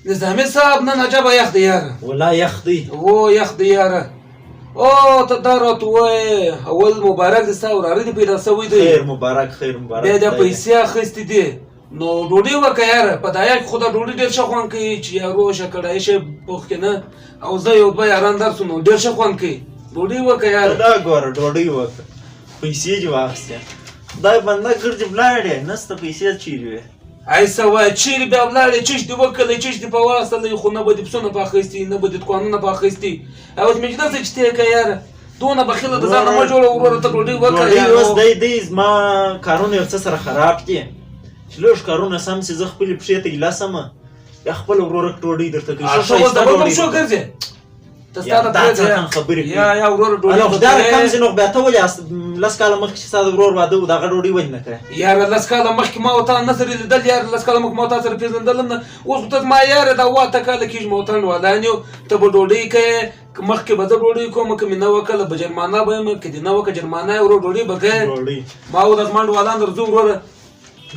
نظامي صاحب نن عجبه یخ دی یاره والله یخ دی و یخ دی یاره او ته دا راته ووایې اول مبارک دی ستا وراره دې پیدا سوی دی خیر مبارک خیر مبارک بیا دا پیسې اخیستې دي نو ډوډۍ وکړه یاره په دایا کې خو دا ډوډۍ ډېر ښه خوند کوي چې یارو شکړی شی پوخ کې نه او زه یو دوه یاران درسو نو ډېر ښه خوند کوي ډوډۍ وکړه یاره دا ګوره ډوډۍ وکړه پیسې دې واخیستې خدای بنده ګرځې ولاړې نسته پیسې چیرې وې ای څه وایه چیرې بیا ولاړې چش دې وکړلی چش دې په واستلی خو نه به دې پسونه په اخیستي نه به دې دوکانونه په اخیستي اوس مجلس چې تی که یاره دونه بخیله د ځانه مه جوړه وروره ته ډوډۍ وکړه اوس دی زما کارونه یو څه سره خراب دي چې لږ کارونه سم سي زه خپلې پښې ته ګیله سمه یا خپل وروره ډوډۍ درته کوي اوس د بل په پښو ګرځې ته ستا د خبرې یا وروره ډوډۍ خدای کم ځي نو بیا ته ولې لس کاله مخکې چې ستا د ورور واده و د هغه ډوډۍ ولې نه کړې یاره لس کاله مخکې ما و تا نه سره لیدل یاره لس کاله مخکې ما و تا سره پېژندلم نه اوس خو ته زما یاره دا اوه اته کاله کېږي ما و تا انډوالان یو ته به ډوډۍ کوې مخکې به زه ډوډۍ کوم که مې نه وکړله به جرمانه به یم که دې نه وکړه جرمانه یې ورور ډوډۍ به کوې ما و دا زما انډوالان درځو وروره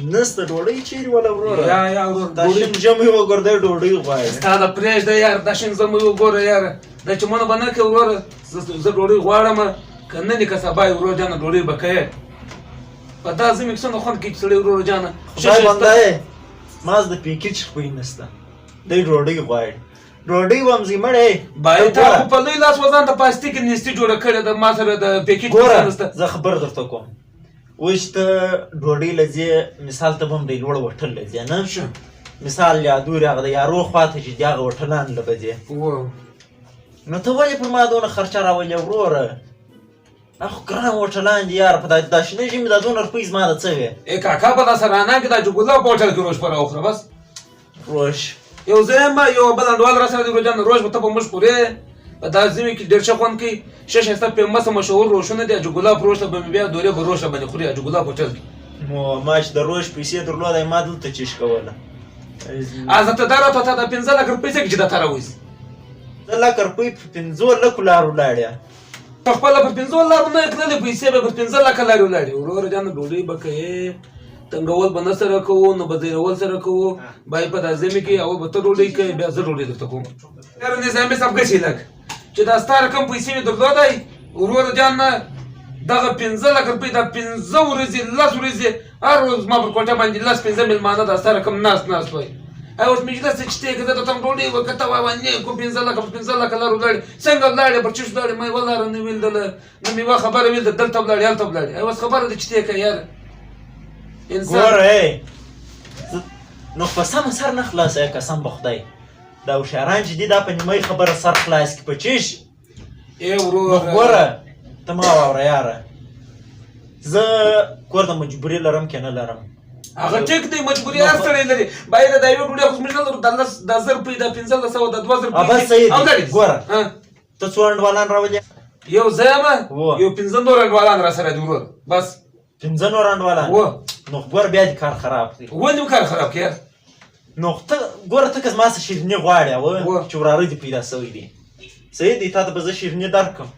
نسته ډوډۍ چیرې وله وروره یا وروره دا شین ژمی وګوره دی ډوډۍ غواړي ستا د پرېږده یاره دا شین ژمی وګوره یاره دا چې منه به نه کوې وروره زه ډوډۍ غواړم که نه دې که سبا یې ورور جانه ډوډۍ به کوې په دا ژمي کې څومره خوند کوي چې سړی ورور جانه خدای بنده یې ماز د پیکیچ خوی نسته دی ډوډۍ غواړي ډوډۍ ومځي مړی باید تا خو په لوی لاس وځان ته پلاستیک نیستي جوړه کړې ده ما سره د پیکیټ ګوره زه خبر درته کوم اوس ته ډوډۍ له ځې مثال ته به هم دی لوړ هوټل له ځې نه مثال یا دورې هغه د یارو خواته چې دي هغه هوټلان له به ځې نو ته ولې پر ما دونه خرچه راولې وروره دا خو ګران هوټلان دي یاره په دا شنه ژمي دا دونه روپۍ زما د څه وې ای کاکا په دا سرانه کې دا جګوزه په هوټل کې روش پره وخوره بس روش یو زه یم یو بل انډوال راسره دی ورور جان روش به ته به موږ خورې په دا ژمي کې ډېر ښه خوند کوي ښه ښایسته فیمس مشهور روشونه دي جګوزه په روش ته به مې بیا دورې به روشه باندې خوري جګوزه په هوټل کې ما چې د روش پیسې درلودی ما دلته چیش کوله زه ته دا راته تا د 15 لک روپۍ څه چې درته راوځي 15 لک روپۍ په 15 لکو لارو ولاړې په خپله په 15 لارو نه تللې پیسې به په 15 لکه لارې ولاړې ورور جانه ډوډۍ به کوې تنګول به نه سره کوو نو به زیرول سره کوو باید په دا ژمي کې اول به ته ډوډۍ کوې بیا زه ډوډۍ درته کوم یاره نظامي صاحب ګسې لږ چې دا ستا رقم پیسې مې درلودی ورور جان نه دغه 15 لک روپۍ دا 15 ورځې 10 ورځې هر ورځ ما پر کوټه باندې 10-15 مېلمانه دا ستا رقم ناست وای اوس مجلس چې ته که زه درته ډوډۍ وکړه ته وایې نه کوم 15 لکه په 15 لکه لارو ولاړې څنګه ولاړې پر چش ولاړې ما یې ولاره نه ویلدله نه مې یوه خبره ویلده دلته ولاړې هلته ولاړې اوس خبره ده چې ته که یاره ګوره نو په سمه سر نه خلاصوې قسم به خدای دا هوښیاران چې دي دا په نیمۍ خبره سر خلاص کړي په چیش ای ورور ګوره ته ما واوره یاره زه کور د مجبوري لرم که نه لرم هغه ټیک دی مجبوري هر سړی لري باید دا یوه ډوډۍ خو زموږ نه لرو دا 1000 روپۍ دا 1500 دا 2000 روپۍ بس صحیح دی ګوره ته څو انډوالان راولې یو زه یم یو 15 نور انډوالان را سره دي ورور بس 15 نور انډوالان نو ګوره بیا دې کار خراب دی ولې مو کار خراب کړ نو ته ګوره ته که زما څه شیریني غواړې او چې وراره دې پیدا سوی دی صحیح دی تا ته به زه شیریني درکړم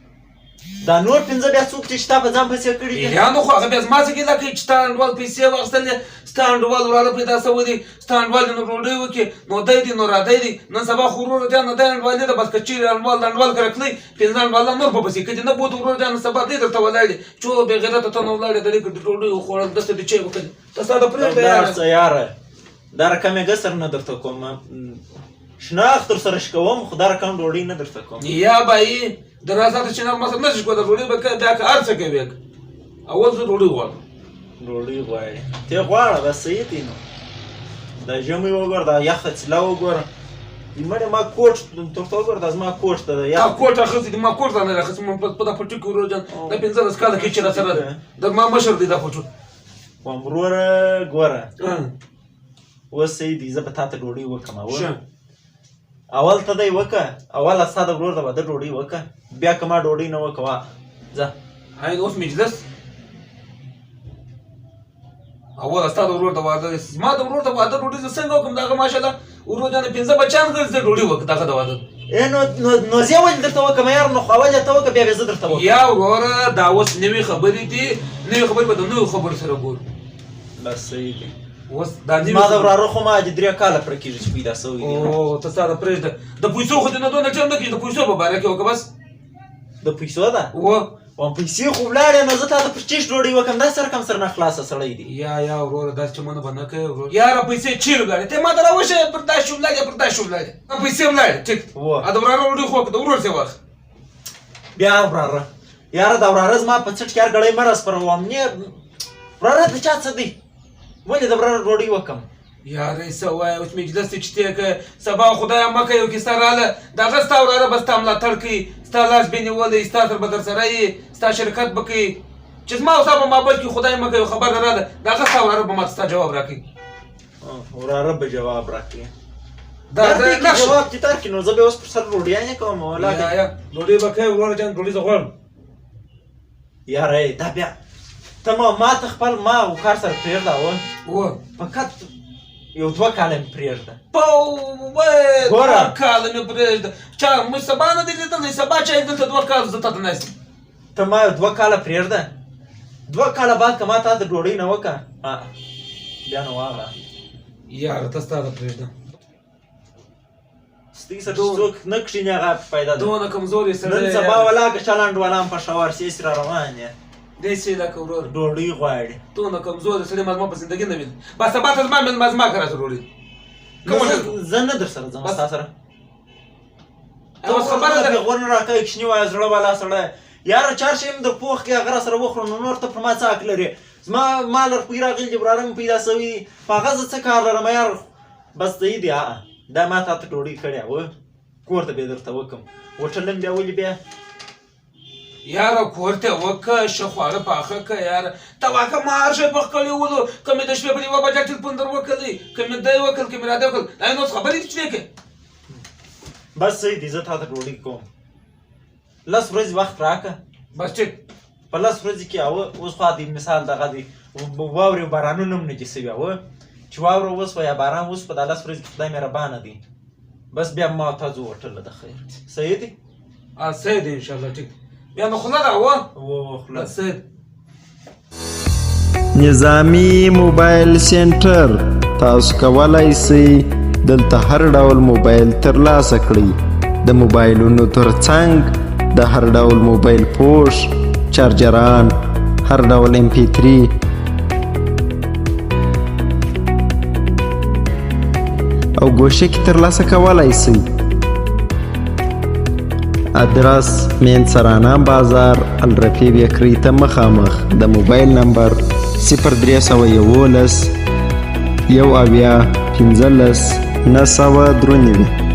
دا نور 15 بیا څوک چې ستا په ځان پسې کړي دي یا نو خو هغه بیا زما څه ګیله کوي چې ستا انډوال پیسې واخیستلې ستا انډوال وراره پیدا سوی دی ستا انډوال دې نو ډوډۍ وکړي نو دی دې نو رادی دی نن سبا خو ورور جان دی انډوال دی بس که چیرې انډوال د انډوال کره تللی 15 انډوالان نور په پسې که دې نه بود ورور جان سبا دی درته ولاړ دی چې بې غیرته ته نه ولاړې دلې که ډوډۍ وخوړل داسې دې چای وکړي ته ستا د پرېږده یاره دا رقم یې ګسر نه درته کوم شناخت در سره شکوم خو دا رقم ډوډۍ نه درته کوم یا بایی د راسته شناخت ما سره نه شي کولی ډوډۍ به کوې بیا که هر څه کوې اول زه ډوډۍ غواړم ډوډۍ غواړې ته غواړه بس صحیح دی نو دا ژمی وګوره دا یخه څله وګوره مړې ما کوټ درته وګوره دا زما کوټ ته دا کوټ اخیستی دي ما کوټ ته نه راخیستې ما په دا پټي کې ورور جان دا 15 کاله کې چې را سره ده د ما مشر دی دا پټو وایم وروره ګوره اوس صحیح دی زه به تا ته ډوډۍ وکړم اول ته دی وکړه اول ستا د ورور د واده ډوډۍ وکړه بیا که ما ډوډۍ نه وکړه ځه اوس مجلس اول ستا د ورور د واده زما د ورور د واده ډوډۍ زه څنګه وکړم دغه ماشاءالله ورور جانه 15 بچیان ګرځي ډوډۍ وکړه دغه د واده نو زه ولې درته وکړم یار نو اول یې ته وکړه بیا به زه درته وکړم یا وروره دا اوس نوې خبرې دي نوې خبرې به د نویو خبرو سره ګورو بس صحیح دی اوس دا زما د وراره خو ما چې 3 کاله پوره کېږي چې پیدا سوی دی او ته ستا د پرېږده د پیسو خو دې نه دونه ټیم نه کېږي د پیسو په باره کې وکړه بس د پیسو ده او پیسې خو ولاړې نو زه تا ته پر چیش ډوډۍ وکړم دا سر کم سر نه خلاصه سړی دی یا وروره داسې چمونه به نه کوې ورور یاره پیسې چیرې ولاړې ته ما ته راوښیې پر دا شي ولاړې پر دا شي ولاړې پیسې ولاړې ټیک د وراره ډوډۍ خو وکړه د ورور څه واخله بیا وراره یاره دا وراره زما په څټ کې هر ګړی مه راسپروم وراره د چا څه دی ولې د وراره ډوډۍ وکړم یاره څه وایه اوس مجلس ته چې تی که سبا خدایه مه کوې یو کیسه راله د هغه ستا وراره به ستا ملاتړ کوي ستا لاس به یې نیولی ستا تر به در سره یي ستا شرکت به کوي چې زما او ستا په مابل کې خدای مه کوي خبره راله د هغه ستا وراره به ماته ستا جواب راکوي وراره به جواب راکوي دا جواب چې درکړي نو زه به اوس پر سر ډوډۍ کوم ډوډۍ به کوې وراره جان ډوډۍ زه غواړم یاره دا بیا ته ما ته خپل ما او کار سره پرېږده فقط یو 2 کاله مې پرېږده 2 کاله مې پرېږده چا موږ سبا نه دی لیدلی سبا چا یې دلته 2 کاله زه تا ته ناست یم ته ما یو 2 کاله پرېږده 2 کاله بعد که ما تا ته ډوډۍ نه وکړه بیا نو واغله یاره ته ستا ته پرېږدم ستاسو سره څوک نه کښېني هغه پیدا ده دونه کمزوري سړی نن سبا ولاکه چلند ولام په شاور سیس را روان یې داسې لکه ورور ډوډۍ غواړي دونه کمزوري سړی ما زما په زندګي نه ویني بس سبا ته زما که راته ډوډۍ زه نه در سره ځم ستا سره اوس خبره ده غور نه راکوي کښېني وایه زړه والا سړی یاره چارشی مې در پوخ کې هغه را سره وخورو نو نور ته پر ما څه حق لرې زما مال ورپکې راغلي دي وراره مې پیدا سوي دي په هغه زه څه کار لرم یار بس صحیح دی دا ما تا ته ډوډۍ کړې وه کور ته بیا درته وکړم هوټلم بیا ولې بیا یاره کور ته وکړه ښه خواړه پاخه کړه یاره ته واکه ما هر شی پخ کړی ولو که مې د شپې پر 1 بجه ټلیفون در وکړلی که مې دی وکړل که مې راده وکړل دا نو اوس خبرې دي چې وکړې بس صحیح دی زه تا ته ډوډۍ کوم 10 ورځې وخت راکړه بس ټیک په 10 ورځې کې اوس خوا دی مثال دغه دی واورې او بارانونه هم نه دي سوي چې واوره وسوه یا باران وسوه دا 10 ورځې کې خدای مهربانه دی بس بیا ما تا ځو هوټل د خیر صحیح دی صحیح دی انشاءالله ټیک بیا نو خوله ده خوله صحیح نظامی موبایل سنټر تاسو کولی شئ دلته هر ډول موبایل ترلاسه کړئ د موبایلونو ترڅنګ د هر ډول موبایل پوش چارجران هر ډول MP3 او ګوښه کې ترلاسه کولی شئ ادرس مین سرانه بازار الرفی بیکری ته مخامخ د موبایل نمبر 0311 15 993